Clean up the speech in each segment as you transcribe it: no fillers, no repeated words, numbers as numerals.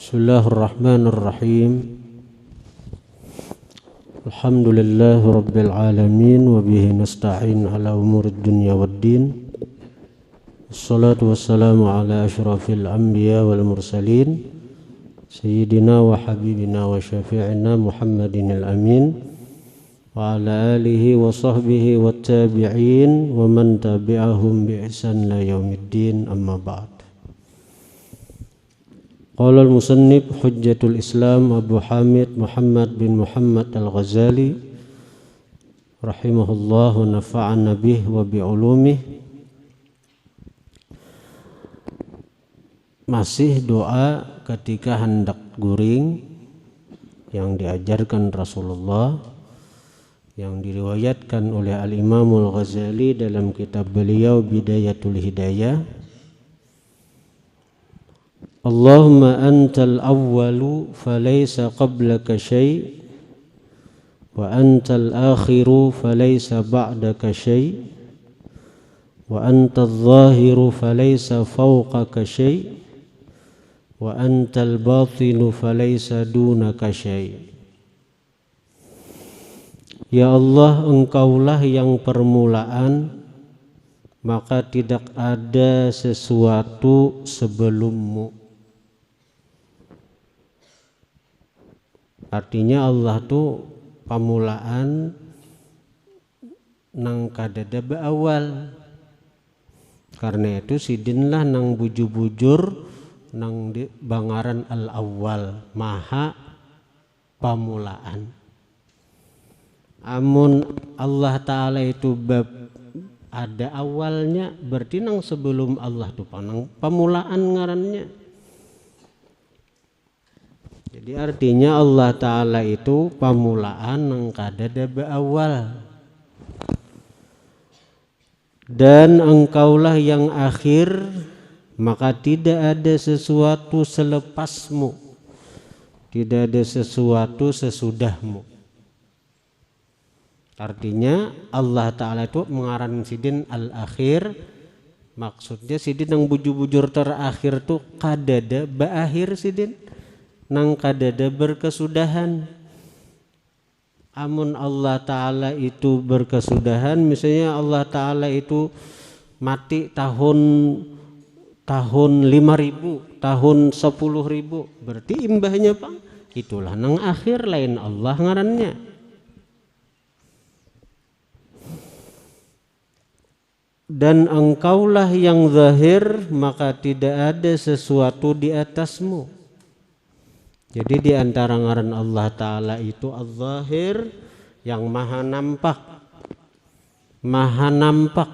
Bismillahirrahmanirrahim. Alhamdulillahi rabbil alamin wa bihi nasta'in ala umurid dunya waddin. Wassalatu wassalamu ala asyrafil anbiya wal mursalin sayyidina wa habibina wa syafi'ina Muhammadin al-amin wa ala alihi wa sahbihi wa tabi'in wa man tabi'ahum bi ihsan la yaumiddin, amma ba'd. Qala al-musannif Hujjatul Islam Abu Hamid Muhammad bin Muhammad al-Ghazali rahimahullah wa nafa'ana bih wa bi'ulumih. Masih doa ketika hendak guring yang diajarkan Rasulullah, yang diriwayatkan oleh Al-Imam Al-Ghazali dalam kitab beliau Bidayatul Hidayah. Allahumma antal awwalu falaysa qablaka syai' wa antal akhiru falaysa ba'daka syai' wa antal zahiru falaysa fawqaka syai' wa antal batinu falaysa dunaka syai'. Ya Allah, Engkaulah yang permulaan, maka tidak ada sesuatu sebelummu. Artinya Allah tuh pamulaan nang kadada beawal. Karena itu sidinlah nang bujur-bujur nang di bangaran al-awwal, maha pamulaan. Amun Allah Ta'ala itu bab ada awalnya, berarti nang sebelum Allah tuh panang pamulaan ngarannya. Jadi artinya Allah Ta'ala itu pamulaan nang kadada beawal. Dan Engkaulah yang akhir, maka tidak ada sesuatu selepasmu, tidak ada sesuatu sesudahmu. Artinya Allah Ta'ala itu mengarang sidin al-akhir, maksudnya sidin yang bujur-bujur terakhir tuh kadada baakhir sidin, nang kadada berkesudahan. Amun Allah Ta'ala itu berkesudahan, misalnya Allah Ta'ala itu mati tahun 5.000, tahun 10.000, berarti imbahnya Pak, itulah nang akhir, lain Allah ngarannya. Dan Engkaulah yang zahir, maka tidak ada sesuatu di atasmu. Jadi di antara ngaran Allah Ta'ala itu Az-Zahir, yang maha nampak. Maha nampak.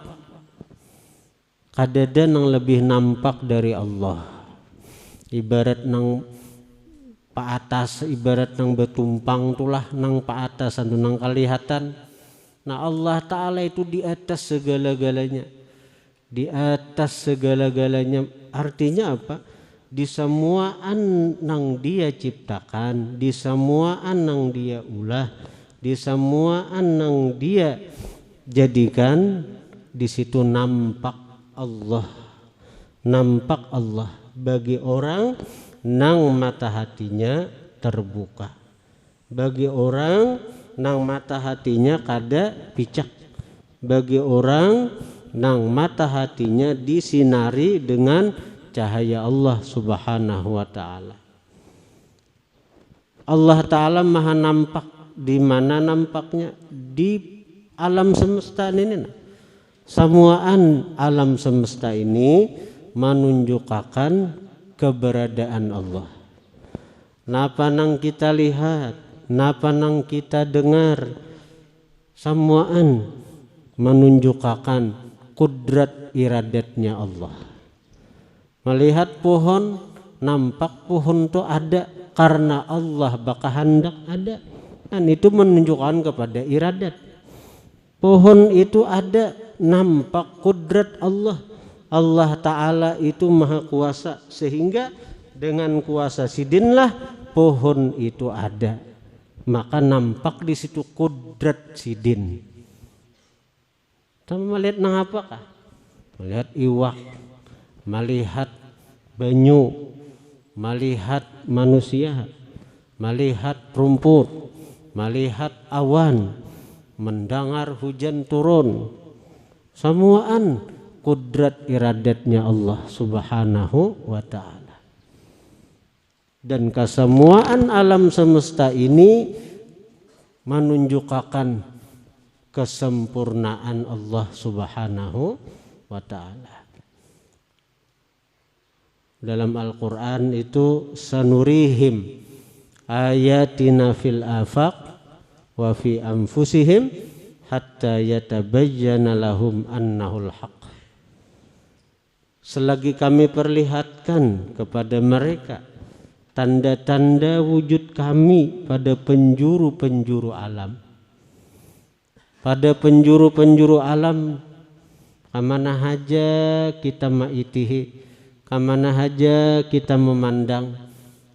Kadada nang lebih nampak dari Allah. Ibarat nang pa atas, ibarat nang betumpang tulah nang pa atas anu nang kalihatan. Nah Allah Ta'ala itu di atas segala-galanya. Di atas segala-galanya artinya apa? Di semuaan nang dia ciptakan, di semuaan nang dia ulah, di semuaan nang dia jadikan, di situ nampak Allah. Nampak Allah bagi orang nang mata hatinya terbuka, bagi orang nang mata hatinya kada picak, bagi orang nang mata hatinya disinari dengan cahaya Allah Subhanahu wa Ta'ala. Allah Ta'ala maha nampak. Di mana nampaknya? Di alam semesta ini. Semuaan alam semesta ini menunjukkan keberadaan Allah. Napa nang kita lihat, napa nang kita dengar, semuaan menunjukkan kudrat iradatnya Allah. Melihat pohon, nampak pohon itu ada karena Allah baka hendak ada. Dan itu menunjukkan kepada iradat. Pohon itu ada, nampak kudrat Allah. Allah Ta'ala itu maha kuasa, sehingga dengan kuasa sidinlah pohon itu ada. Maka nampak di situ kudrat sidin. Kamu melihat nang apakah? Melihat iwak, melihat banyu, melihat manusia, melihat rumput, melihat awan, mendengar hujan turun. Semuaan kudrat iradatnya Allah Subhanahu wa ta'ala. Dan kesemuaan alam semesta ini menunjukkan kesempurnaan Allah Subhanahu wa ta'ala. Dalam Al-Quran itu sanurihim ayatina fil afaq wa fi anfusihim hatta yatabayyana lahum annahul haq. Selagi kami perlihatkan kepada mereka tanda-tanda wujud kami pada penjuru-penjuru alam. Pada penjuru-penjuru alam, kemana haja kita ma'itihi, kemana haja kita memandang,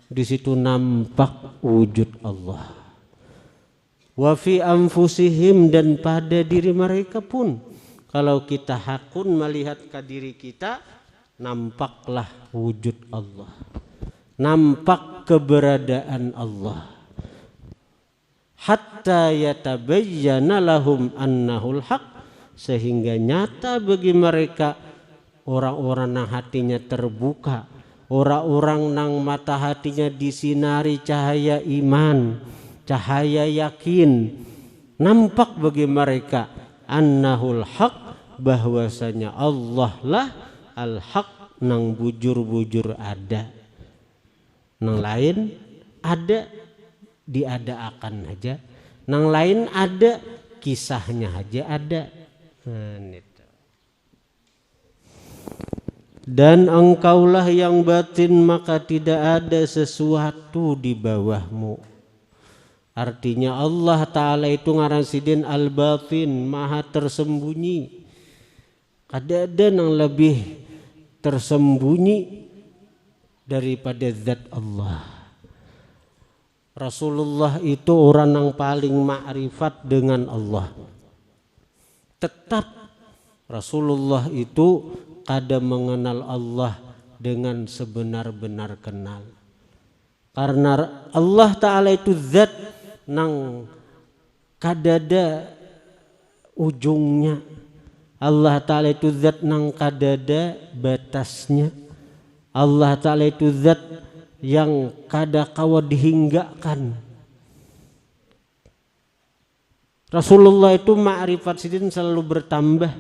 di situ nampak wujud Allah. Wa fi anfusihim, dan pada diri mereka pun, kalau kita hakun melihat ke diri kita, nampaklah wujud Allah, nampak keberadaan Allah. Hatta yatabayyana lahum annahul haq, sehingga nyata bagi mereka, orang-orang yang hatinya terbuka, orang-orang yang mata hatinya disinari cahaya iman, cahaya yakin, nampak bagi mereka annahul haq, bahwasanya Allah lah al-haq, nang bujur-bujur ada, nang lain ada diada-akan aja, nang lain ada kisahnya aja ada. Dan engkaulah yang batin, maka tidak ada sesuatu di bawahmu. Artinya Allah Ta'ala itu ngaransidin al-batin, maha tersembunyi. Ada yang lebih tersembunyi daripada zat Allah. Rasulullah itu orang yang paling ma'rifat dengan Allah. Tetap Rasulullah itu kada mengenal Allah dengan sebenar-benar kenal. Karena Allah Ta'ala itu zat nang kadada ujungnya. Allah Ta'ala itu zat nang kadada batasnya. Allah Ta'ala itu zat yang kada kawa dihinggakan. Rasulullah itu ma'rifat sidin selalu bertambah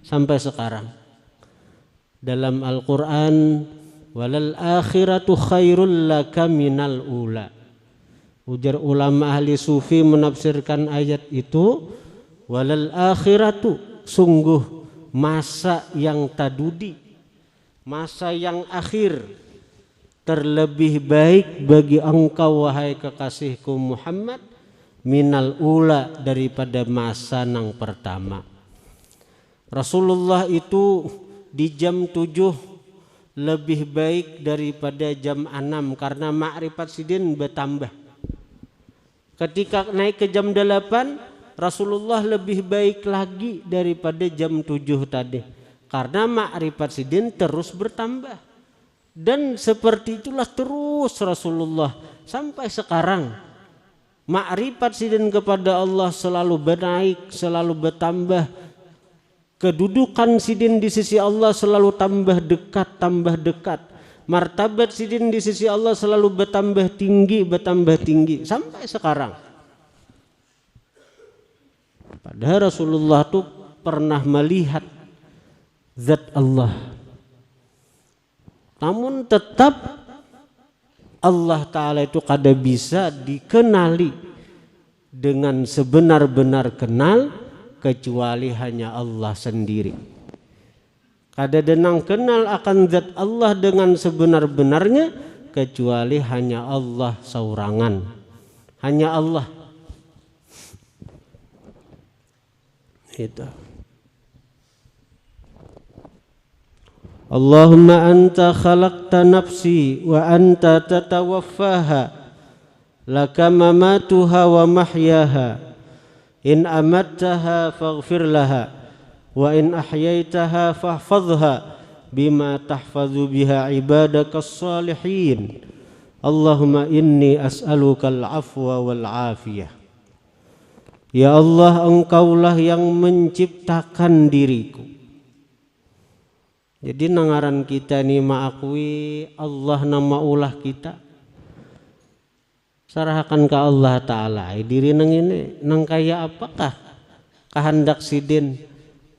sampai sekarang. Dalam Al-Quran, walal akhiratu khairul laka minal ula. Ujar ulama ahli sufi menafsirkan ayat itu, walal akhiratu, sungguh masa yang tadudi, masa yang akhir, terlebih baik bagi engkau wahai kekasihku Muhammad, minal ula, daripada masa nang pertama. Rasulullah itu di jam 7 lebih baik daripada jam 6 karena ma'rifat sidin bertambah. Ketika naik ke jam 8, Rasulullah lebih baik lagi daripada jam 7 tadi karena ma'rifat sidin terus bertambah. Dan seperti itulah terus Rasulullah sampai sekarang. Ma'rifat sidin kepada Allah selalu bernaik, selalu bertambah. Kedudukan sidin di sisi Allah selalu tambah dekat. Martabat sidin di sisi Allah selalu bertambah tinggi sampai sekarang. Padahal Rasulullah itu pernah melihat zat Allah. Namun tetap Allah Ta'ala itu kada bisa dikenali dengan sebenar-benar kenal kecuali hanya Allah sendiri. Kada denang kenal akan zat Allah dengan sebenar-benarnya kecuali hanya Allah saurangan. Hanya Allah. Itu. Allahumma anta khalaqta nafsi wa anta tatawaffaha laka mamatuha wa mahyaha in amattaha faghfir laha wa in ahyaitaha fahfadhha bima tahfazu biha ibadakas salihin Allahumma inni as'alukal afwa wal afiyah. Ya Allah, Engkaulah yang menciptakan diriku. Jadi nangaran kita ni maakui Allah nama ulah kita. Sarahkan ke Allah Ta'ala. Diri nang ini, nang kaya apakah kehendak sidin?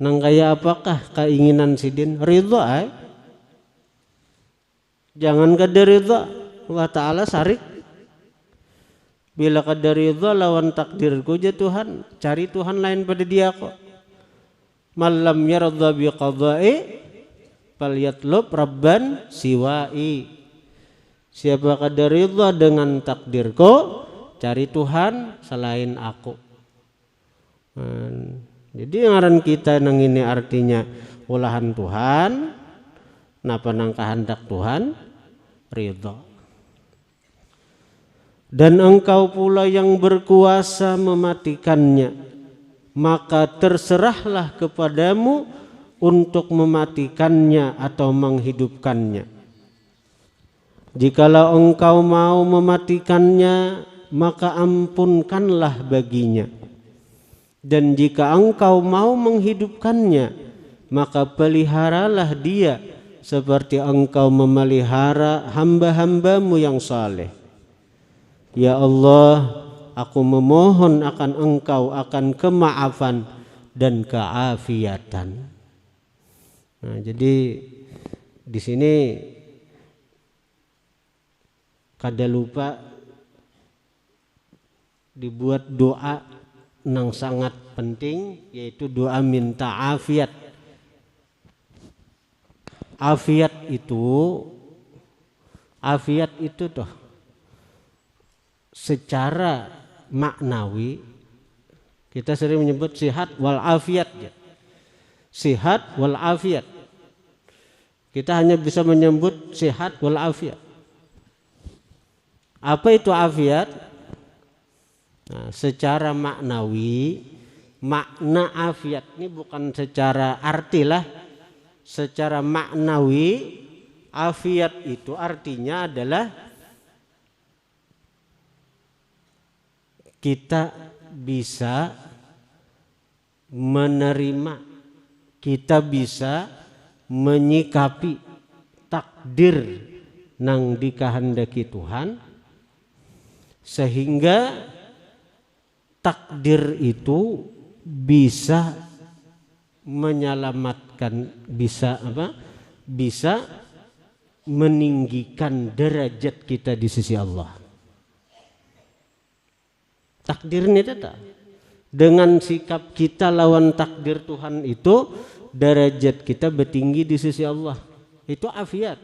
Nang kaya apakah keinginan sidin? Ridha. Jangan kada ridha. Allah Ta'ala sarik. Bila kada ridha lawan takdirku je Tuhan, cari Tuhan lain pada dia kok. Malam yarda bi qada'i falyatlub rabban siwa'i. Siapa kada ridha dengan takdirku, cari Tuhan selain aku. Jadi ngaran kita nang ini artinya ulahan Tuhan, napa nang kehendak Tuhan, ridha. Dan Engkau pula yang berkuasa mematikannya, maka terserahlah kepadamu untuk mematikannya atau menghidupkannya. Jikalau Engkau mau mematikannya, maka ampunkanlah baginya. Dan jika Engkau mau menghidupkannya, maka peliharalah dia seperti Engkau memelihara hamba-hambamu yang saleh. Ya Allah, aku memohon akan Engkau akan kemaafan dan keafiatan. Nah, jadi di sini kada lupa dibuat doa yang sangat penting, yaitu doa minta afiat. Afiat itu toh secara maknawi kita sering menyebut sihat wal afiat ya. Sihat wal afiat. Kita hanya bisa menyebut sihat wal afiat. Apa itu afiat? Nah, secara maknawi, makna afiat ini bukan secara arti lah. Secara maknawi, afiat itu artinya adalah kita bisa menerima, kita bisa menyikapi takdir nang dikehendaki Tuhan, sehingga takdir itu bisa menyelamatkan, bisa meninggikan derajat kita di sisi Allah. Takdir ini tetap dengan sikap kita lawan takdir Tuhan itu, derajat kita bertinggi di sisi Allah. Itu afiat.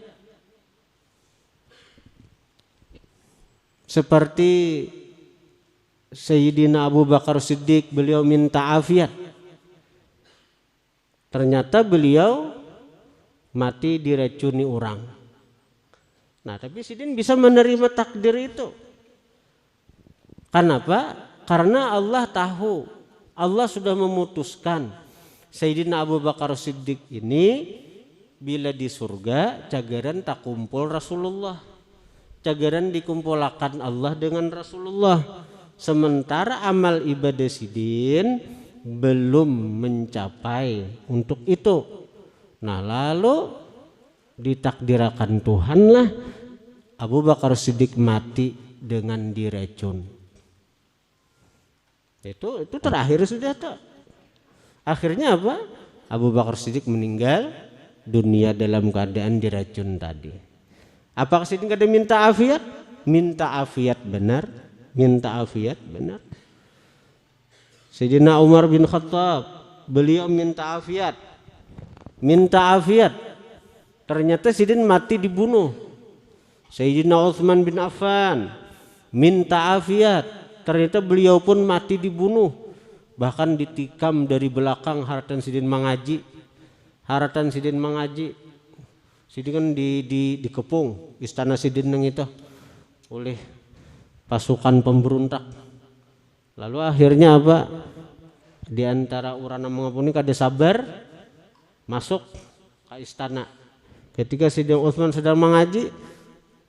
Seperti Sayyidina Abu Bakar Siddiq, beliau minta afiat. Ternyata beliau mati diracuni orang. Nah, tapi Sidin bisa menerima takdir itu. Kenapa? Karena Allah tahu, Allah sudah memutuskan Sayyidina Abu Bakar Siddiq ini bila di surga cagaran tak kumpul Rasulullah, cagaran dikumpulakan Allah dengan Rasulullah. Sementara amal ibadah Sidin belum mencapai untuk itu. Nah, lalu ditakdirkan Tuhanlah Abu Bakar Siddiq mati dengan diracun. Itu terakhir sudah tak. Akhirnya apa? Abu Bakar Siddiq meninggal dunia dalam keadaan diracun tadi. Apakah Siddiq ada minta afiat? Minta afiat benar, minta afiat benar. Sayyidina Umar bin Khattab, beliau minta afiat. Minta afiat. Ternyata Sidin mati dibunuh. Sayyidina Utsman bin Affan minta afiat. Ternyata beliau pun mati dibunuh. Bahkan ditikam dari belakang haratan Sidin mengaji. Haratan Sidin mengaji. Sidin kan dikepung istana Sidin nang itu oleh pasukan pemberontak. Lalu akhirnya apa? Di antara urana mengapuni kada sabar masuk ke istana. Ketika Sidin Utsman sedang mengaji,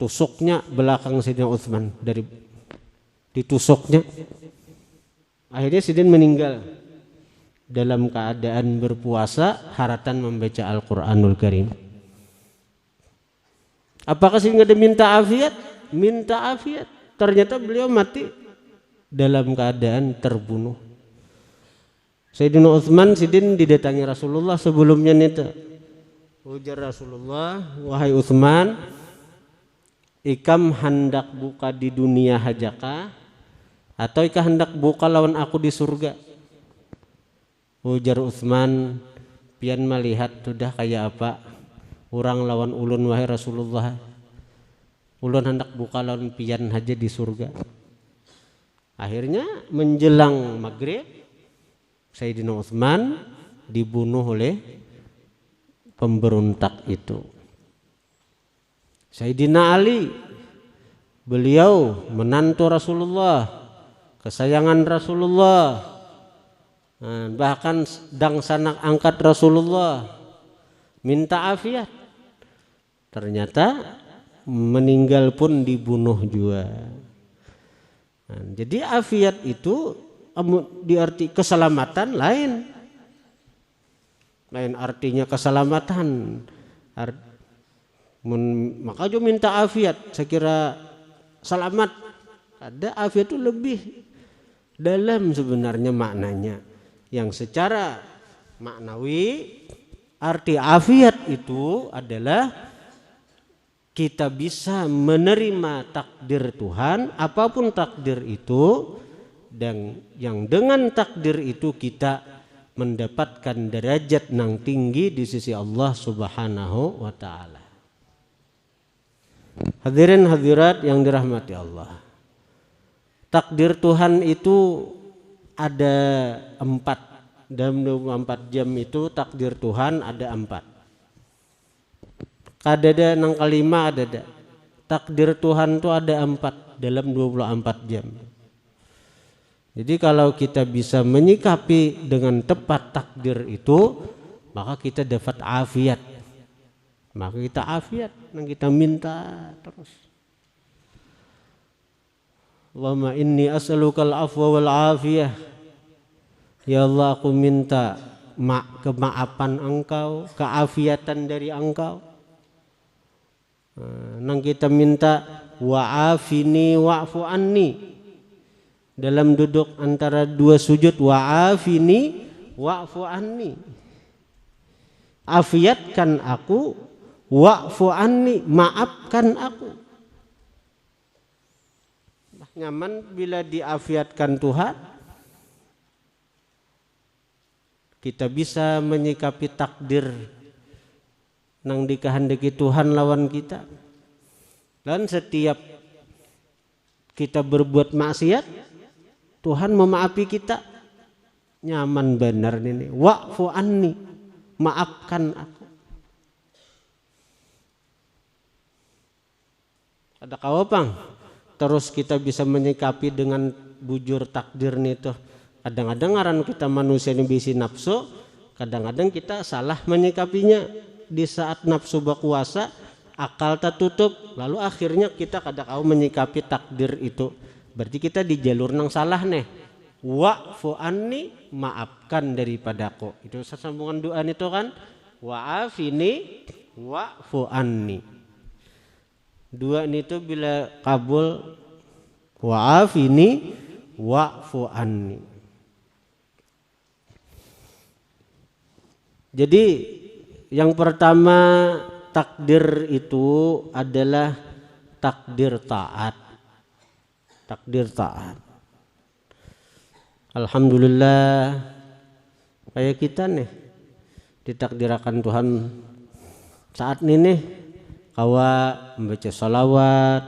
tusuknya belakang Sayyidina Utsman, dari ditusuknya. Akhirnya Sidin meninggal dalam keadaan berpuasa haratan membaca Al-Qur'anul Karim. Apakah Sidin ada minta afiat? Minta afiat. Ternyata beliau mati dalam keadaan terbunuh. Sayyidina Utsman Sidin didatangi Rasulullah sebelumnya nita. Ujar Rasulullah, wahai Utsman, ikam hendak buka di dunia hajaka atau ikam hendak buka lawan aku di surga? Ujar Utsman, pian melihat sudah kayak apa orang lawan ulun wahai Rasulullah. Ulun hendak buka lawan pian haja di surga. Akhirnya menjelang maghrib Sayyidina Utsman dibunuh oleh pemberontak itu. Sayyidina Ali, beliau menantu Rasulullah, kesayangan Rasulullah, bahkan dang sanak angkat Rasulullah, minta afiat. Ternyata meninggal pun dibunuh juga. Jadi afiat itu diarti keselamatan lain artinya keselamatan. Maka juga minta afiat, saya kira selamat. Ada afiat itu lebih dalam sebenarnya maknanya, yang secara maknawi arti afiat itu adalah kita bisa menerima takdir Tuhan, apapun takdir itu, dan yang dengan takdir itu kita mendapatkan derajat yang tinggi di sisi Allah Subhanahu wa ta'ala. Hadirin hadirat yang dirahmati Allah, takdir Tuhan itu ada 4. Dalam 24 jam itu takdir Tuhan ada 4. Kadada nang kelima ada. Takdir Tuhan itu ada 4 dalam 24 jam. Jadi kalau kita bisa menyikapi dengan tepat takdir itu, maka kita dapat afiat. Maka kita afiat yang kita minta terus. Allahumma inni as'alukal afwa wal afiyah. Ya Allah, aku minta kemaafan Engkau, keafiatan dari Engkau. Nang kita minta wa'afini wa'fu anni. Dalam duduk antara dua sujud, wa'afini wa'fu anni. Afiatkan aku, wa'fu anni, maafkan aku. Nyaman bila diafiatkan Tuhan, kita bisa menyikapi takdir nang dikehendaki Tuhan lawan kita. Dan setiap kita berbuat maksiat, Tuhan memaafi kita. Nyaman benar ini, wa'fu anni, maafkan aku. Ada kawapang terus kita bisa menyikapi dengan bujur takdir itu. Kadang-kadang ngaran kita manusia ini bisi nafsu, kadang-kadang kita salah menyikapinya. Di saat nafsu berkuasa, akal tertutup, lalu akhirnya kita kadang-kadang menyikapi takdir itu. Berarti kita di jalur nang salah nih. Wa'fu anni, maafkan daripadaku. Itu sambungan doa itu kan. Wa'afini wa'fu anni. Dua ini tuh bila kabul, wa'afini wa'fu anni. Jadi yang pertama takdir itu adalah takdir taat. Takdir taat. Alhamdulillah kayak kita nih ditakdirkan Tuhan saat ini nih, kawa membaca salawat,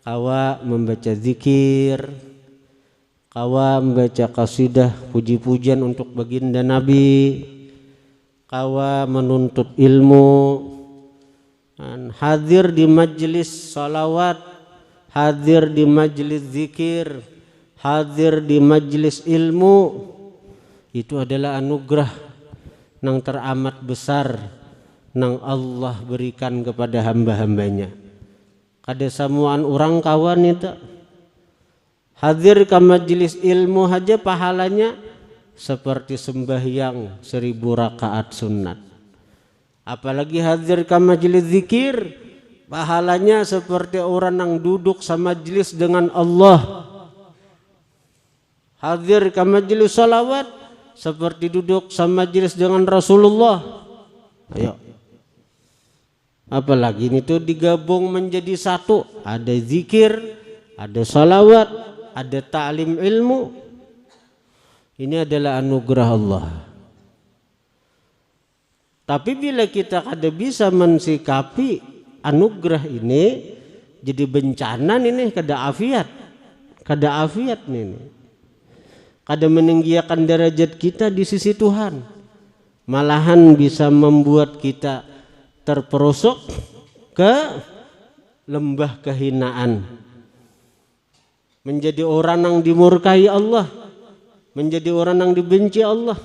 kawa membaca zikir, kawa membaca qasidah puji-pujian untuk baginda Nabi, kawa menuntut ilmu, dan hadir di majelis salawat, hadir di majelis zikir, hadir di majelis ilmu. Itu adalah anugerah yang teramat besar nang Allah berikan kepada hamba-hambanya. kada samuan orang kawan itu. Hadir ke majelis ilmu aja pahalanya seperti sembahyang 1000 rakaat sunat. Apalagi hadir ke majelis zikir, pahalanya seperti orang yang duduk sama majelis dengan Allah. Hadir ke majelis salawat seperti duduk sama majelis dengan Rasulullah. Ayo. Apalagi ini tuh digabung menjadi satu. Ada zikir, ada salawat, ada ta'lim ilmu. Ini adalah anugerah Allah. Tapi bila kita kada bisa mensikapi anugerah ini, jadi bencana ini kada afiat. Kada afiat ini. Kada meninggikan derajat kita di sisi Tuhan. Malahan bisa membuat kita terperosok ke lembah kehinaan. Menjadi orang yang dimurkai Allah, menjadi orang yang dibenci Allah.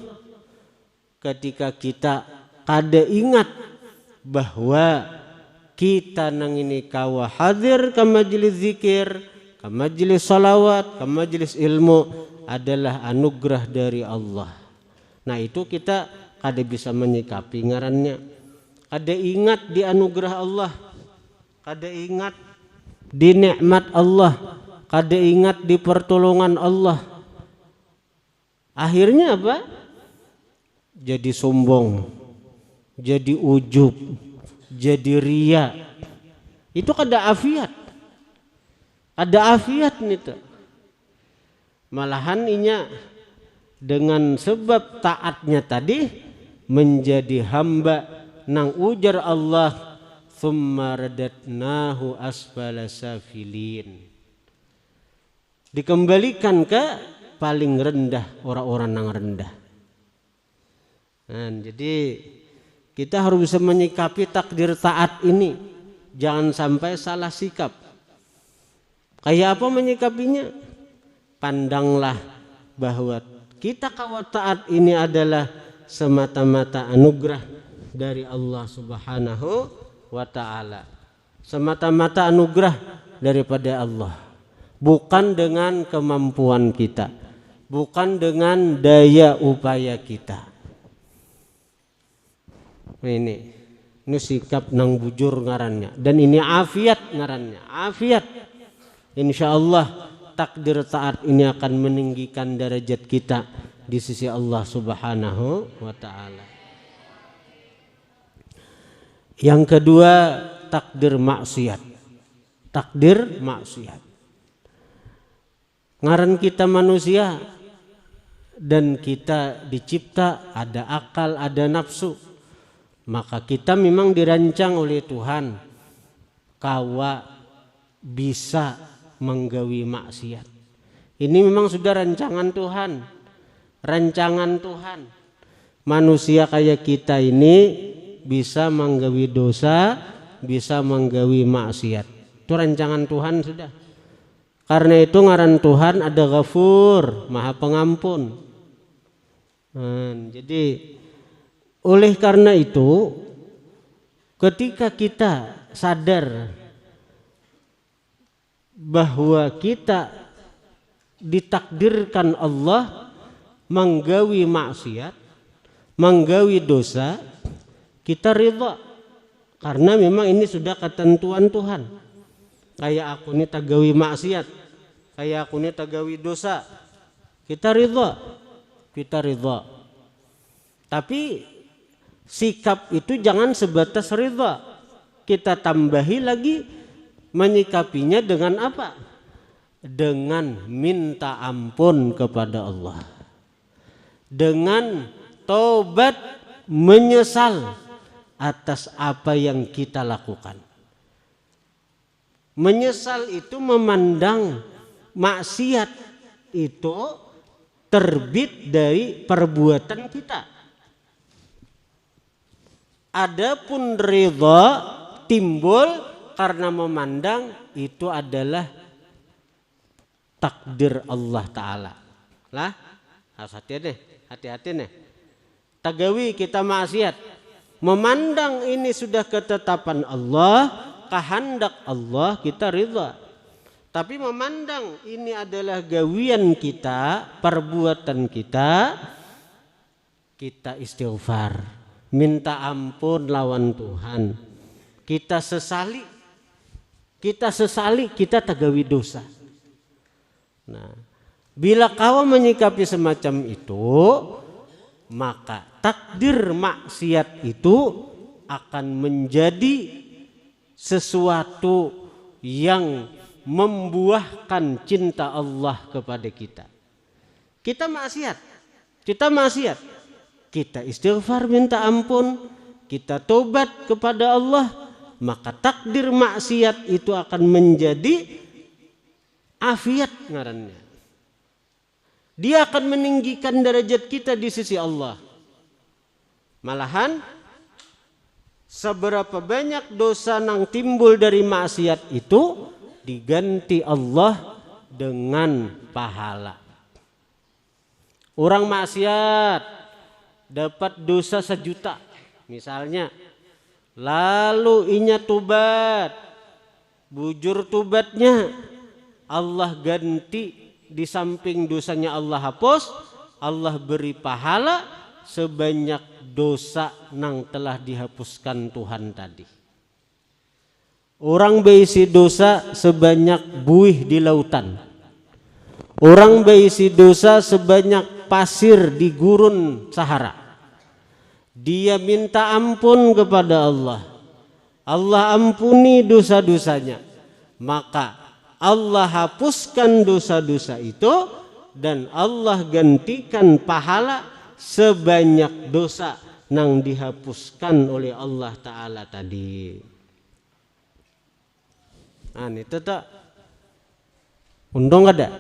Ketika kita kada ingat bahwa kita nang ini kawa hadir ke majelis zikir, ke majelis salawat, ke majelis ilmu adalah anugerah dari Allah. Nah itu kita kada bisa menyikapi ngarannya. Kada ingat di anugerah Allah, kada ingat di nikmat Allah, kada ingat di pertolongan Allah. Akhirnya apa? Jadi sombong, jadi ujub, jadi ria. Itu kada afiat. Ada afiat nih tuh. Malahan inya dengan sebab taatnya tadi menjadi hamba nang ujar Allah, thumma radatnahu asfala safilin. Dikembalikan ke paling rendah, orang-orang yang rendah. Nah, jadi kita harus bisa menyikapi takdir taat ini. Jangan sampai salah sikap. Kayak apa menyikapinya? Pandanglah bahwa kita kawa taat ini adalah semata-mata anugerah dari Allah Subhanahu wa ta'ala. Semata-mata anugerah daripada Allah. Bukan dengan kemampuan kita, bukan dengan daya upaya kita. Ini sikap nang bujur ngarannya, dan ini afiat ngarannya, afiat. Insyaallah takdir taat ini akan meninggikan derajat kita di sisi Allah Subhanahu wa ta'ala. Yang kedua, takdir maksiat. Takdir maksiat. Ngaran kita manusia dan kita dicipta ada akal, ada nafsu. Maka kita memang dirancang oleh Tuhan kawa bisa menggawi maksiat. Ini memang sudah rancangan Tuhan. Rancangan Tuhan. Manusia kayak kita ini bisa menggawi dosa, bisa menggawi maksiat. Itu rancangan Tuhan sudah. Karena itu ngaran Tuhan ada Ghafur, Maha Pengampun. Jadi oleh karena itu ketika kita sadar bahwa kita ditakdirkan Allah menggawi maksiat, menggawi dosa, kita ridha karena memang ini sudah ketentuan Tuhan. Kayak aku ini tagawi maksiat, kayak aku ini tagawi dosa, kita ridha, kita ridha. Tapi sikap itu jangan sebatas ridha, kita tambahi lagi menyikapinya dengan apa? Dengan minta ampun kepada Allah, dengan taubat menyesal atas apa yang kita lakukan. Menyesal itu memandang maksiat itu terbit dari perbuatan kita. Adapun ridha timbul karena memandang itu adalah takdir Allah Ta'ala. Lah, hati-hati nih. Tagawi kita maksiat, memandang ini sudah ketetapan Allah, kehendak Allah kita ridha. Tapi memandang ini adalah gawian kita, perbuatan kita, kita istighfar, minta ampun lawan Tuhan. Kita sesali kita tagawi dosa. Nah, bila kau menyikapi semacam itu, maka takdir maksiat itu akan menjadi sesuatu yang membuahkan cinta Allah kepada kita. Kita maksiat, kita istighfar minta ampun, kita tobat kepada Allah, maka takdir maksiat itu akan menjadi afiat ngarannya. Dia akan meninggikan derajat kita di sisi Allah. Malahan seberapa banyak dosa yang timbul dari maksiat itu diganti Allah dengan pahala. Orang maksiat dapat dosa 1 juta misalnya, lalu inya tobat, bujur tobatnya, Allah ganti, di samping dosanya Allah hapus, Allah beri pahala sebanyak dosa yang telah dihapuskan Tuhan tadi. Orang berisi dosa sebanyak buih di lautan. Orang berisi dosa sebanyak pasir di gurun Sahara. Dia minta ampun kepada Allah. Allah ampuni dosa-dosanya. Maka Allah hapuskan dosa-dosa itu dan Allah gantikan pahala sebanyak dosa yang dihapuskan oleh Allah Ta'ala tadi. Nah, itu tak untung ada.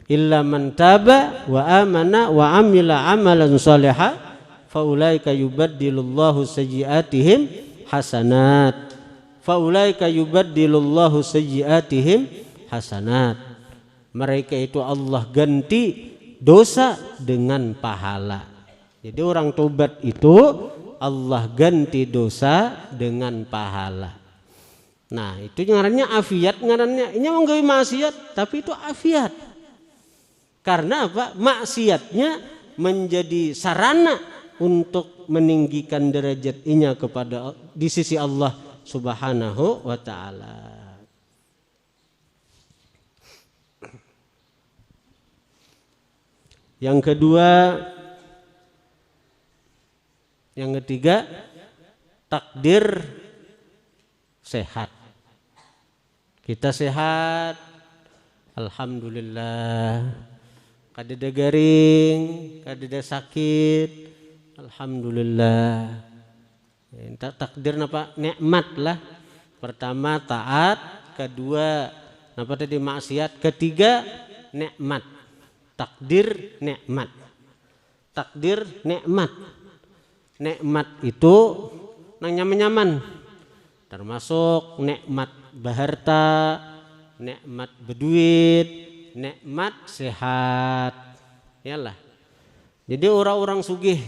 Illa man taba wa amana wa amila amalan shaliha faulaika yubaddilullahu sayyiatihim hasanat. Faulaika yubaddilullahu sayyiatihim hasanat. Mereka itu Allah ganti dosa dengan pahala. Jadi orang tobat itu Allah ganti dosa dengan pahala. Nah, itu ngarannya afiat, ngarannya ini menggawe maksiat tapi itu afiat. Karena apa? Maksiatnya menjadi sarana untuk meninggikan derajatnya kepada di sisi Allah Subhanahu wa ta'ala. Yang kedua, yang ketiga, takdir sehat. Kita sehat, alhamdulillah. Kadeda garing, kadeda sakit, alhamdulillah. Takdir napa? Nikmat lah. Pertama taat, kedua napa tadi maksiat, ketiga nikmat. Takdir nikmat. Takdir nikmat. Nikmat itu nang nyaman-nyaman. Termasuk nikmat baharta, nikmat berduit, nikmat sehat. Yalah. Jadi orang-orang sugih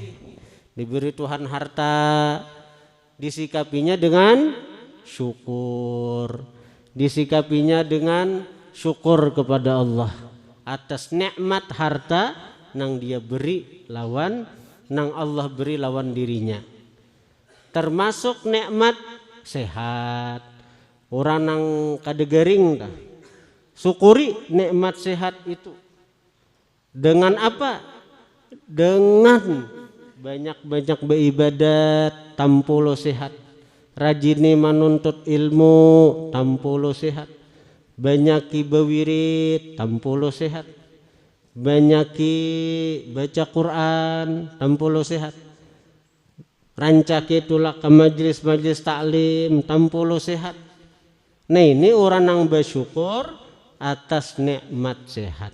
diberi Tuhan harta, disikapinya dengan syukur, disikapinya dengan syukur kepada Allah atas nikmat harta nang dia beri lawan, nang Allah beri lawan dirinya. Termasuk nikmat sehat. Orang nang kadegering dah syukuri nikmat sehat itu. Dengan apa? Dengan banyak-banyak beribadat tampulo sehat. Rajini menuntut ilmu tampulo sehat. Banyaki bewirid tampulo sehat. Banyaki baca Quran tampulo sehat. Rancaki tulak ke majlis-majlis taklim tampulo sehat. Nah, ini orang yang bersyukur atas nikmat sehat.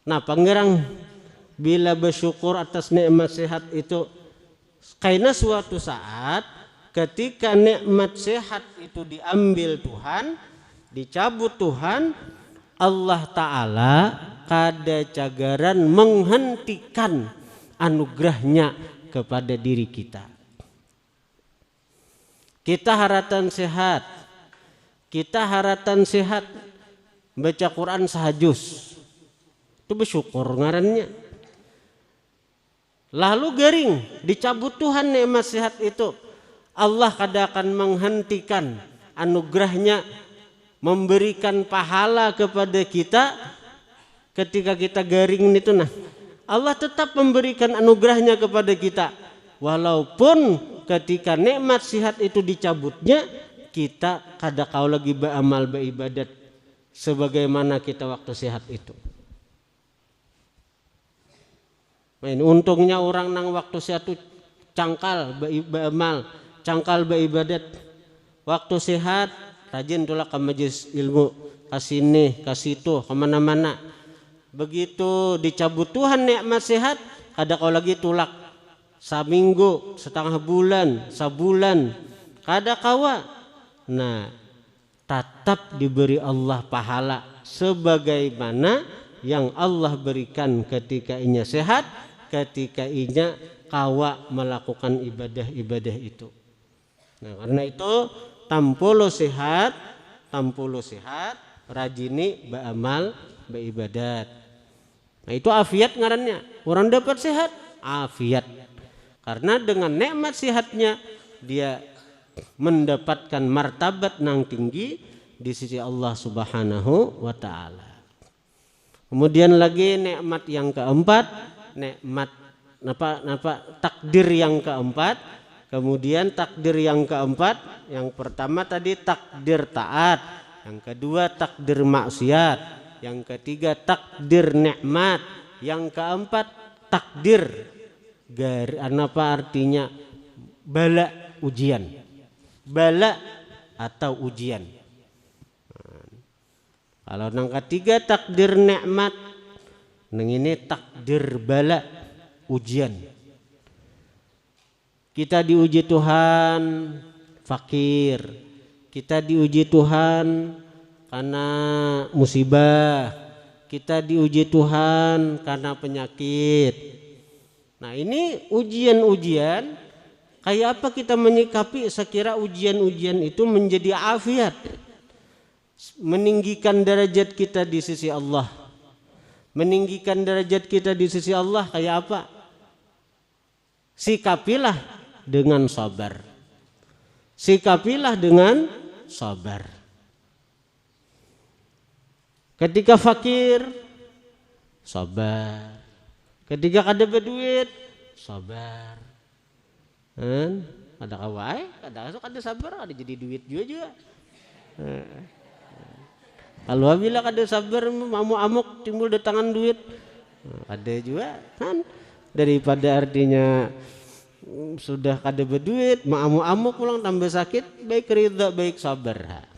Nah, pangerang bila bersyukur atas nikmat sehat itu, karena suatu saat ketika nikmat sehat itu diambil Tuhan, dicabut Tuhan, Allah Ta'ala kada cagaran menghentikan anugerahnya kepada diri kita. Kita haratan sehat. Kita haratan sehat. Baca Quran sahajus. Itu bersyukur ngarannya. Lalu garing, dicabut Tuhan nikmat sehat itu. Allah kada akan menghentikan anugerahnya, memberikan pahala kepada kita ketika kita garing itu. Nah, Allah tetap memberikan anugerahnya kepada kita. Walaupun ketika nikmat sehat itu dicabutnya, kita kada kau lagi beramal beribadat sebagaimana kita waktu sehat itu. Main untungnya orang nang waktu sehat itu cangkal beramal, cangkal beribadat. Waktu sehat rajin tulah ke majelis ilmu, kasih nih, kasih itu, kemana-mana. Begitu dicabut Tuhan nikmat sehat, kada kau lagi tulak seminggu, setengah bulan, sebulan, kada kawa. Nah, tetap diberi Allah pahala sebagaimana yang Allah berikan ketika inya sehat, ketika inya kawa melakukan ibadah-ibadah itu. Nah, karena itu tampolo sehat, rajini beramal, beribadat. Nah, itu afiat ngarannya. Orang dapat sehat, afiat. Karena dengan nikmat sehatnya dia mendapatkan martabat nang tinggi di sisi Allah Subhanahu wa taala. Kemudian lagi nikmat yang keempat, nikmat takdir yang keempat. Kemudian takdir yang keempat, yang pertama tadi takdir taat, yang kedua takdir maksiat, yang ketiga takdir nikmat, yang keempat takdir apa artinya bala ujian, bala atau ujian. Kalau yang ketiga takdir nikmat, yang ini takdir bala ujian. Kita diuji Tuhan fakir, kita diuji Tuhan karena musibah, kita diuji Tuhan karena penyakit. Nah, ini ujian-ujian, kayak apa kita menyikapi sekira ujian-ujian itu menjadi afiat, meninggikan derajat kita di sisi Allah. Meninggikan derajat kita di sisi Allah kayak apa? Sikapilah dengan sabar. Sikapilah dengan sabar. Ketika fakir, sabar. Ketika kada berduit, sabar. Ada kawai, kada sabar, ada jadi duit juga. Kalau bila kada sabar, amuk timbul datangan duit, ada juga kan. Daripada artinya sudah kada berduit, amuk pulang tambah sakit, baik ridha baik sabar.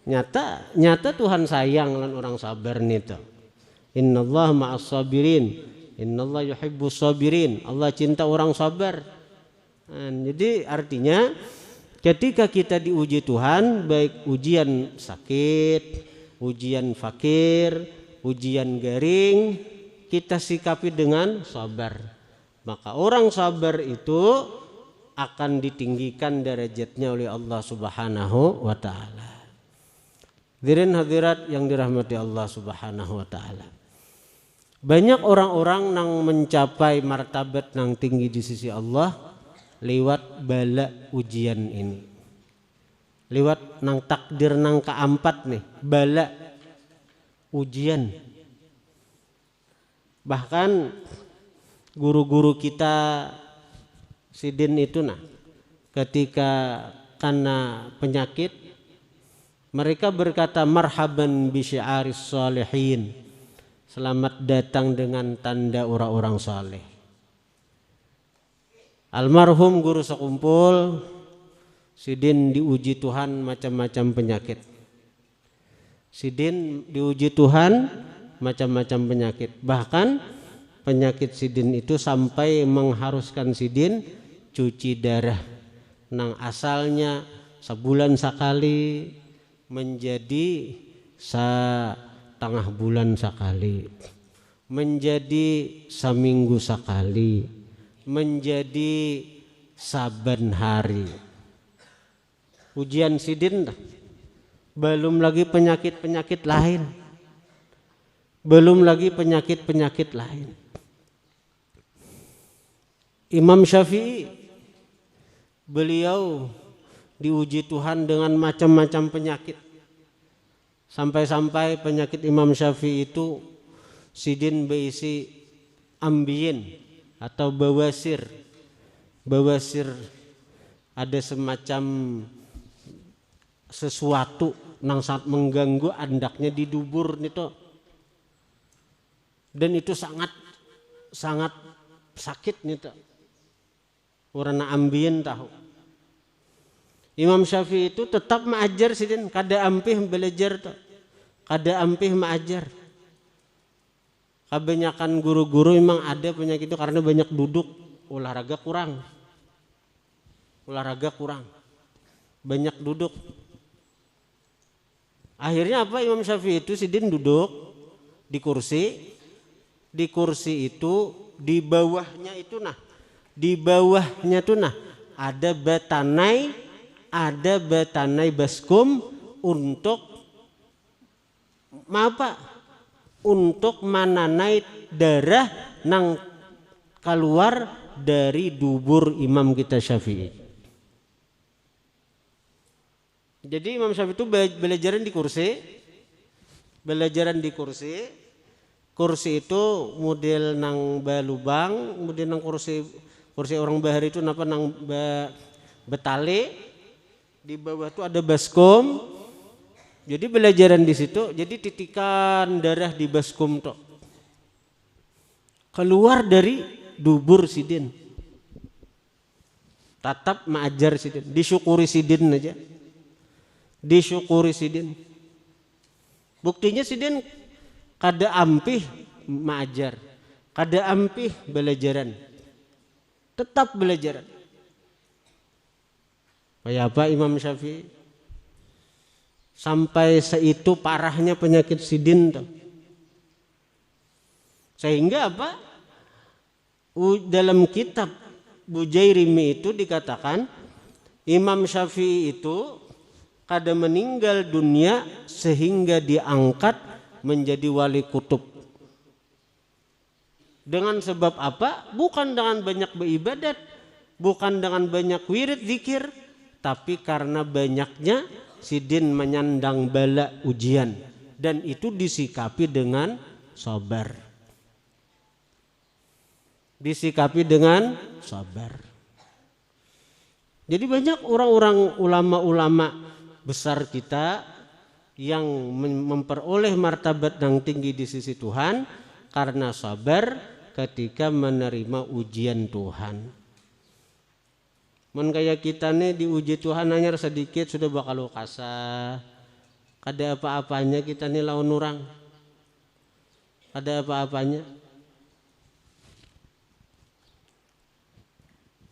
Nyata Tuhan sayang lan orang sabar nito. Innallaha ma'as sabirin, innallaha yuhibbus sabirin. Allah cinta orang sabar. Jadi artinya ketika kita diuji Tuhan, baik ujian sakit, ujian fakir, ujian garing, kita sikapi dengan sabar. Maka orang sabar itu akan ditinggikan derajatnya oleh Allah Subhanahu wa taala. Hadirin hadirat yang dirahmati Allah Subhanahu wa taala. Banyak orang-orang yang mencapai martabat yang tinggi di sisi Allah lewat bala ujian ini. Lewat nang takdir nang keempat nih, bala ujian. Bahkan guru-guru kita sidin itu ketika kena penyakit mereka berkata marhaban bi syi'aris shalihin. Selamat datang dengan tanda orang-orang saleh. Almarhum guru sekumpul sidin diuji Tuhan macam-macam penyakit. Sidin diuji Tuhan macam-macam penyakit. Bahkan penyakit sidin itu sampai mengharuskan sidin cuci darah. Nang asalnya sebulan sekali menjadi setengah bulan sekali, menjadi seminggu sekali, menjadi saban hari. Ujian sidin dah. Belum lagi penyakit-penyakit lain. Belum lagi penyakit-penyakit lain. Imam Syafi'i, beliau diuji Tuhan dengan macam-macam penyakit. Sampai-sampai penyakit Imam Syafi'i itu sidin berisi ambiyin atau bawasir. Bawasir ada semacam sesuatu yang sangat mengganggu andaknya di dubur itu. Dan itu sangat sakit nih. Warna ambiyin tahu. Imam Syafi'i itu tetap mengajar sidin, kada ampih belajar tuh. Kada ampih mengajar. Kebanyakan guru-guru memang ada penyakit itu karena banyak duduk, olahraga kurang. Olahraga kurang. Banyak duduk. Akhirnya apa, Imam Syafi'i itu sidin duduk di kursi. Di kursi itu di bawahnya itu di bawahnya tuh ada batanai baskum untuk untuk mananai darah nang keluar dari dubur Imam kita Syafi'i. Jadi Imam Syafi'i itu belajaran di kursi. Kursi itu model nang balubang, kemudian nang kursi orang bahari itu nang betale, di bawah itu ada baskom. Jadi belajaran di situ, jadi titikan darah di baskom tok keluar dari dubur sidin. Tatap mengajar sidin, disyukuri sidin aja. Disyukuri sidin. Buktinya sidin kada ampih mengajar, kada ampih belajaran, tetap belajaran. Kayak apa Imam Syafi'i? Sampai seitu parahnya penyakit sidin tuh. Sehingga apa? Dalam kitab Bujairimi itu dikatakan Imam Syafi'i itu kada meninggal dunia sehingga diangkat menjadi wali kutub. Dengan sebab apa? Bukan dengan banyak beribadat, bukan dengan banyak wirid zikir, tapi karena banyaknya sidin menyandang bala ujian, dan itu disikapi dengan sabar. Disikapi dengan sabar. Jadi banyak orang-orang ulama-ulama besar kita yang memperoleh martabat yang tinggi di sisi Tuhan karena sabar ketika menerima ujian Tuhan. Men kayak kita nih diuji Tuhan hanya sedikit sudah bakal kasa. Kada apa-apanya kita nih lawan orang. Ada apa-apanya.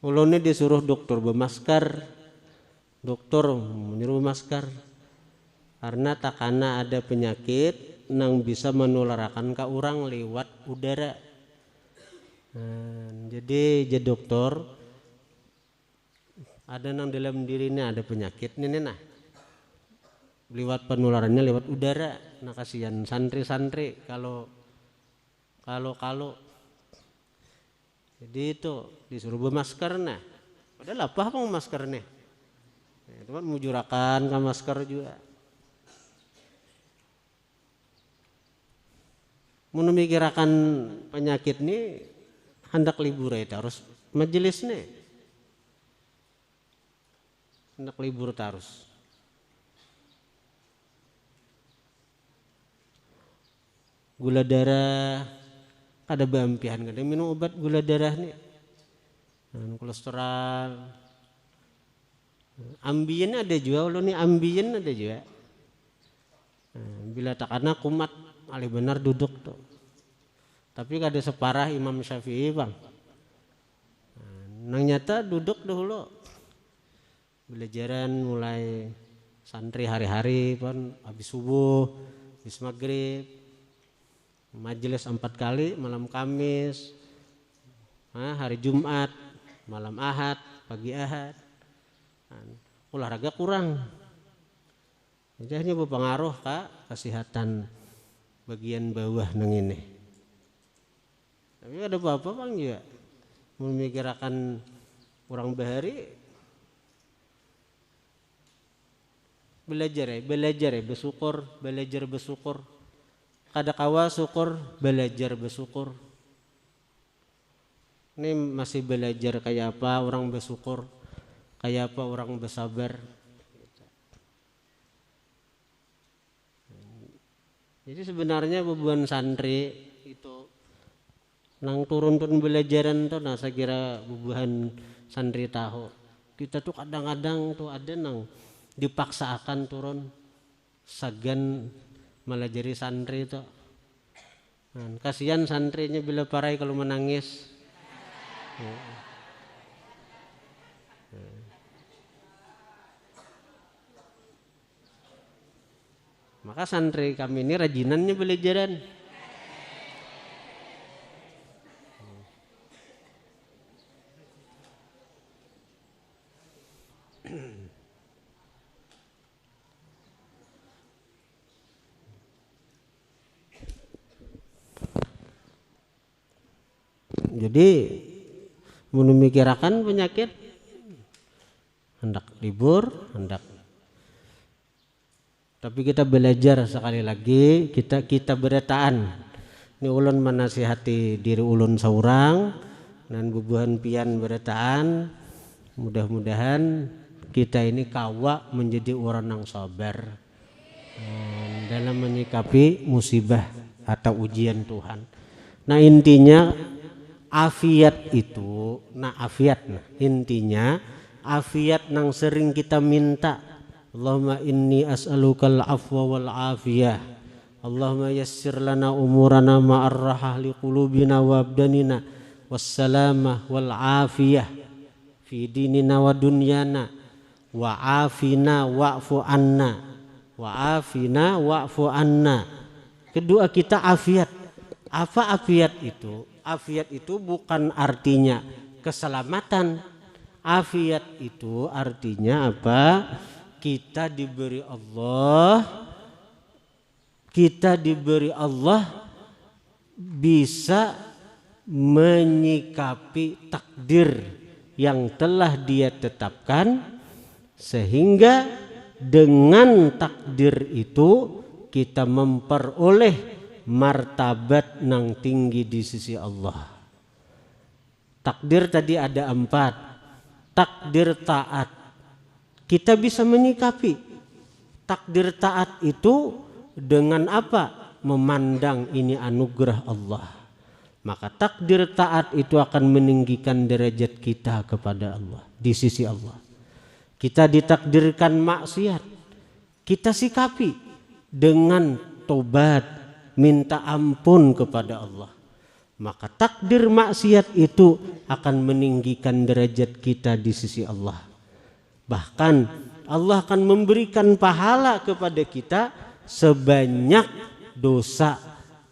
Ulun nih disuruh dokter bermasker. Dokter menyuruh masker. Karena takana ada penyakit yang bisa menularkan ke orang lewat udara. Jadi dokter ada nang dalam dirinya ada penyakit nih lewat penularannya lewat udara. Nah kasihan santri-santri kalau jadi itu disuruh bermasker padahal apa masker nih itu kan mujurakan ke masker juga. Memikirkan penyakit ini hendak libur itu harus majelis nih. Hendak libur terus. Gula darah ada bampian kada minum obat gula darah nih. Kolesterol. Ambiyen ada juga, lo nih ambiyen ada juga. Bila takana kumat alih benar duduk tuh. Tapi kada separah Imam Syafi'i bang. Nang nyata duduk dahulu. Belajaran mulai santri hari-hari pun habis subuh, habis maghrib, majelis 4 kali, malam Kamis, hari Jumat, malam Ahad, pagi Ahad. Olahraga kurang. Jadi hanya berpengaruh ke kesehatan bagian bawah nang ini. Tapi ada apa-apa Bang juga memikirkan orang bahari belajar bersyukur, belajar bersyukur. Kada kawa syukur, belajar bersyukur. Ini masih belajar kayak apa orang bersyukur, kayak apa orang bersabar. Jadi sebenarnya beban santri itu nang turun-turun belajaran tuh, nah saya kira beban santri tahu. Kita tuh kadang-kadang tuh ada nang dipaksakan turun sagan malah jadi santri tuh. Nah, kasihan santrinya bila parai kalau menangis. Maka santri kami ini rajinannya belajaran. Jadi memikirkan penyakit hendak libur, hendak. Tapi kita belajar sekali lagi, kita beretaan. Ini ulun menasihati diri ulun seorang dan bubuhan pian beretaan. Mudah-mudahan kita ini kawa menjadi orang yang sabar dalam menyikapi musibah atau ujian Tuhan. Nah intinya afiat itu, intinya afiat nang sering kita minta. Allahumma inni as'alukal afwa wal afiyah. Allahumma yassir lana umurana ma'arrahah liqulubina wa abdanina wassalamah wal afiyah fi dinina wa dunyana wa afina wa'fu anna wa afina wa'fu anna. Kedua kita afiat. Apa afiat itu? Afiat itu bukan artinya keselamatan. Afiat itu artinya apa? Kita diberi Allah bisa menyikapi takdir yang telah Dia tetapkan, sehingga dengan takdir itu kita memperoleh martabat nang tinggi di sisi Allah. Takdir tadi ada 4. Takdir taat. Kita bisa menyikapi takdir taat itu dengan apa? Memandang ini anugerah Allah. Maka takdir taat itu akan meninggikan derajat kita kepada Allah, di sisi Allah. Kita ditakdirkan maksiat, kita sikapi dengan tobat, minta ampun kepada Allah. Maka takdir maksiat itu akan meninggikan derajat kita di sisi Allah. Bahkan Allah akan memberikan pahala kepada kita sebanyak dosa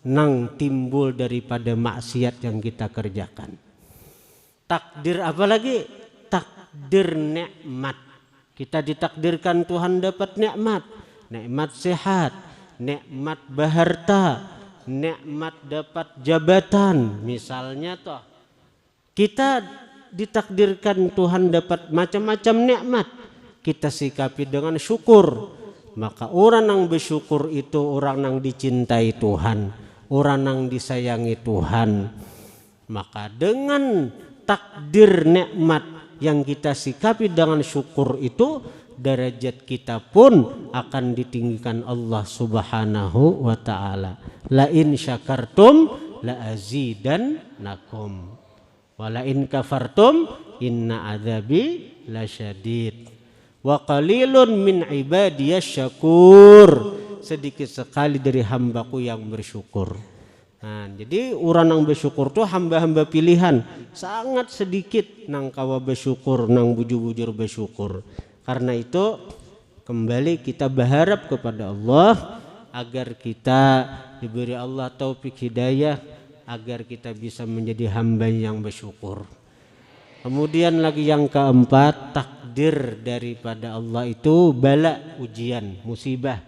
nang timbul daripada maksiat yang kita kerjakan. Takdir apalagi? Takdir nikmat. Kita ditakdirkan Tuhan dapat nikmat. Nikmat sehat, nikmat baharta, nikmat dapat jabatan. Misalnya toh kita ditakdirkan Tuhan dapat macam-macam nikmat, kita sikapi dengan syukur. Maka orang yang bersyukur itu orang yang dicintai Tuhan, orang yang disayangi Tuhan. Maka dengan takdir nikmat yang kita sikapi dengan syukur itu, derajat kita pun akan ditinggikan Allah Subhanahu wa ta'ala. La in syakartum la azidannakum. Wala in kafartum inna adzabi lasyadid. Wa qalilun min ibadiyas syakur. Sedikit sekali dari hambaku yang bersyukur. Nah, jadi orang yang bersyukur tuh hamba-hamba pilihan. Sangat sedikit nang kawa bersyukur, nang bujur-bujur bersyukur. Karena itu kembali kita berharap kepada Allah agar kita diberi Allah taufik hidayah, agar kita bisa menjadi hamba yang bersyukur. Kemudian lagi yang keempat, takdir daripada Allah itu bala, ujian, musibah.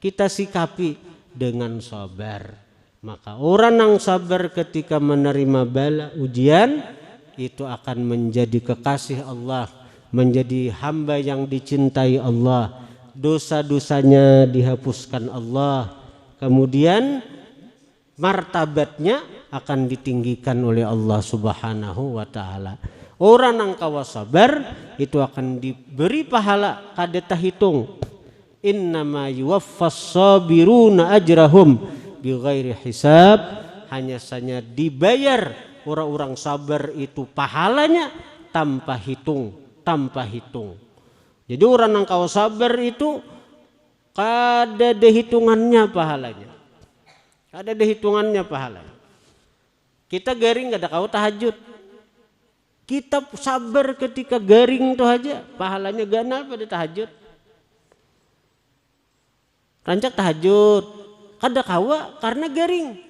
Kita sikapi dengan sabar. Maka orang yang sabar ketika menerima bala, ujian, itu akan menjadi kekasih Allah, menjadi hamba yang dicintai Allah. Dosa-dosanya dihapuskan Allah. Kemudian martabatnya akan ditinggikan oleh Allah Subhanahu wa ta'ala. Orang yang kawa sabar itu akan diberi pahala kada tahitung. Innama yuwaffas sabiruna ajrahum bighairi hisab. Hanya saja dibayar orang-orang sabar itu pahalanya tanpa hitung, tanpa hitung. Jadi orang yang kawa sabar itu kada ada hitungannya pahalanya. Ada hitungannya pahalanya. Kita garing kada kau tahajud. Kita sabar ketika garing itu aja, pahalanya ganal pada tahajud. Rancak tahajud, kada kawa karena garing.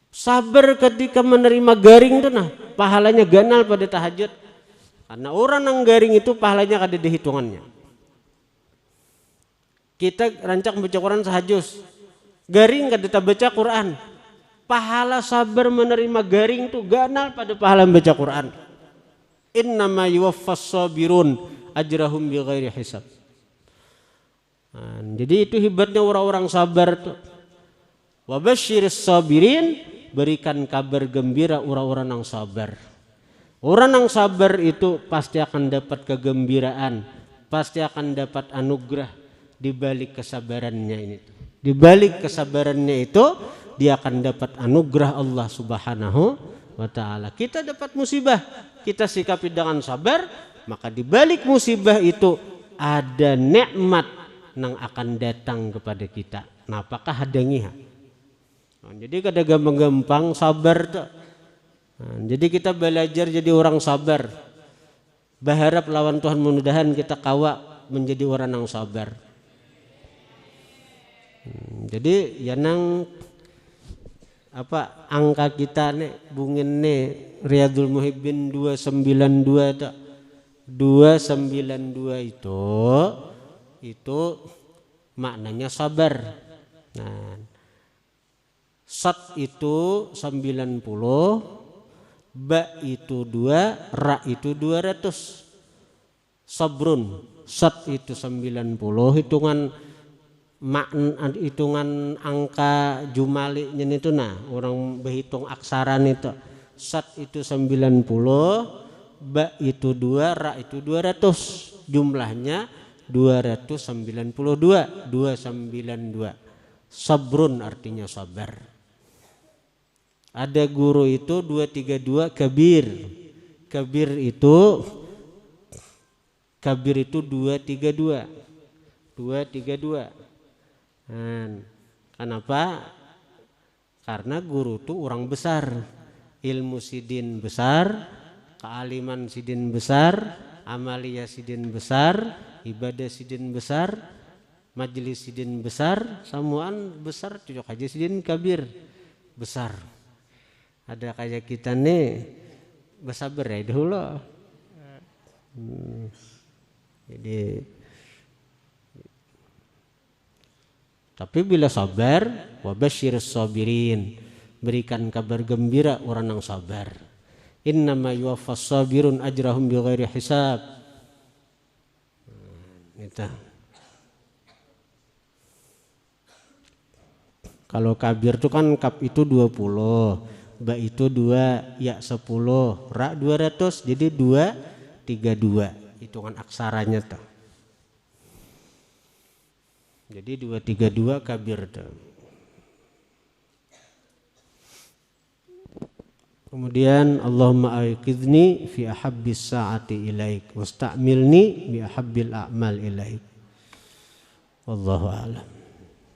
Sabar ketika menerima garing itu nah, pahalanya ganal pada tahajud. Karena orang yang garing itu pahalanya kada dihitungannya. Kita rancak baca Quran sahajus, garing kada baca Quran. Pahala sabar menerima garing itu ganal pada pahala membaca Quran. Innama yuwaffas sabirun ajrahum bighairi hisab. Jadi itu hebatnya orang-orang sabar tuh. Wa basyiris sabirin, berikan kabar gembira orang-orang yang sabar. Orang yang sabar itu pasti akan dapat kegembiraan, pasti akan dapat anugerah di balik kesabarannya ini. Di balik kesabarannya itu dia akan dapat anugerah Allah Subhanahu wa ta'ala. Kita dapat musibah, kita sikapi dengan sabar, maka di balik musibah itu ada nikmat yang akan datang kepada kita. Nah, apakah hadangiha? Nah, jadi kada gampang sabar tuh. Nah, jadi kita belajar jadi orang sabar. Berharap lawan Tuhan mudah-mudahan kita kawa menjadi orang yang sabar. Jadi ya nang apa angka kita nih bungin nih Riyadul Muhibbin 292 itu 292 itu maknanya sabar. Nah, sat itu 90, ba itu 2, ra itu 200. Sabrun, sat itu 90, hitungan angka jumaliknya itu nah orang berhitung aksaran itu. Sat itu 90, ba itu 2, ra itu 200, jumlahnya 292, 292. Sabrun artinya sabar. Ada guru itu 232 kabir. Kabir itu 232. 232. Kenapa? Karena guru itu orang besar, ilmu sidin besar, kealiman sidin besar, amalia sidin besar, ibadah sidin besar, majelis sidin besar, samuan besar, cucuk haji sidin kabir besar. Ada kayak kita nih bersabar ya dulu. Jadi tapi bila sabar, wa basyiris sabirin, berikan kabar gembira orang yang sabar. Innama yuwaffas sabirun ajrahum bighairi hisab. Itu. Kalau kabir itu kan kap itu 20, ba itu 2, ya 10, ra 200, jadi 232. Hitungan aksaranya tuh. Jadi 232 kabir tuh. Kemudian Allahumma aiqidni fi ahabbis sa'ati ilaik wasta'milni bi ahabbil a'mal ilaik. Wallahu a'lam.